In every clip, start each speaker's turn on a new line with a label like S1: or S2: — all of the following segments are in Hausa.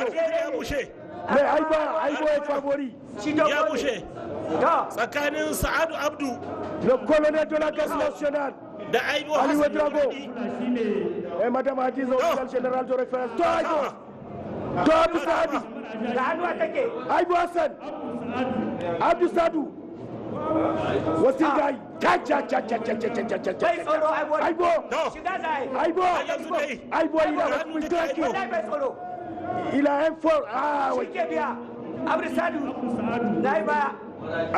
S1: ya bushe
S2: mai aibo ya favori
S1: ya bushe tsakanin Sa'adu Abdu
S2: le colonel de la garde nationale
S1: da Aibo
S2: Ali
S1: Hassan
S2: Ouedraogo et madame Hadiza official général de référence to aibo to Abdou Saadi
S3: da hannuwa take
S2: aibo Hassan Abdou Sadou wasingai
S3: bai tsoro
S2: aibo
S3: shiga zai
S2: aibo
S1: yanzu dai
S2: aibo il a repris tranquille
S3: wallahi bai tsoro
S2: il a un fort oui
S3: shike biya Abdou Sadou dai baya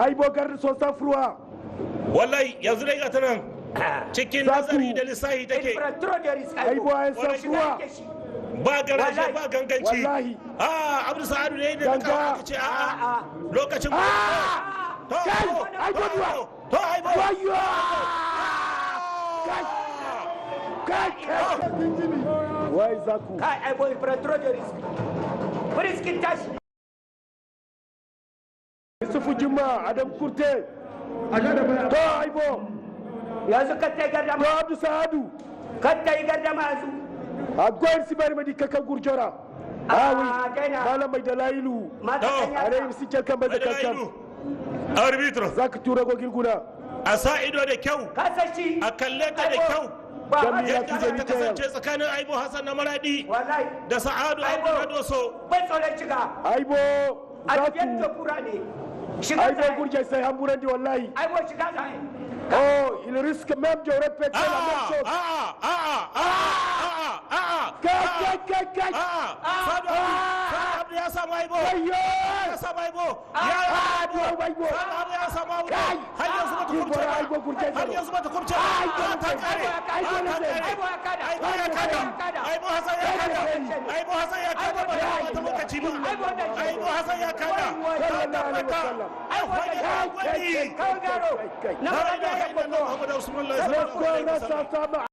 S2: aibo garde son sang froid
S1: wallahi yanzu dai ga ta nan cikin nazari da lissahi take
S2: aibo a un sang froid
S1: ba garaje ba ganganci
S2: wallahi
S1: Abdou Sa'adu ne da
S2: Ganga.
S1: aka ce a lokacin
S2: kai aibo duwa
S1: to Aibo
S2: wayo kai wai zaku
S3: kai ai boy pro de risk riskin tashi
S2: Yusufu Juma Adam Kurte to aibo
S3: yanzu ka tai gardama
S2: to Abdou Saadu
S3: ka tai gardama yanzu
S2: a goyar sibari madi kakan gurjora oui malam mai dalailu
S3: mata kanya
S2: are si kan ba da kankan
S1: arbitro
S2: zaka tura go girguna
S1: a sa ido da kyau
S3: ka san shi
S1: a kalle ta da kyau
S3: ba
S2: Jami'a
S1: yadda za ta
S2: Tijani
S1: kasance tsakanin Aibo Hassan na Maradi
S3: wallahi
S1: da Sa'adu Abdu na Doso
S3: bai tsoron shiga
S2: aibo
S3: a cikin
S2: zaku
S3: kura ne shiga
S2: aibo
S3: zai
S2: gurje sai hamburandi wallahi
S3: ai boy shiga zai
S2: oh il risque même de répéter la même chose kai
S1: Sa'adu Abdu ya samu Aibo
S2: wayo
S1: ya samu Aibo
S2: aibo
S1: Sa'adu ya samu Aibo
S2: kai
S1: har yanzu bata
S2: Aibo
S1: kubce
S2: aibo gurje
S1: har yanzu bata kubce ta kare
S2: Aibo na zai
S3: ai boy kada
S1: Aibo ya kada Aibo Hassan ya kada Aibo Hassan ya kada ba ta lokaci ba Aibo Hassan ya kada ta tabbata ai wani
S3: kai garo na
S1: Muhammadu Usman Allah
S2: Let's go, let's start.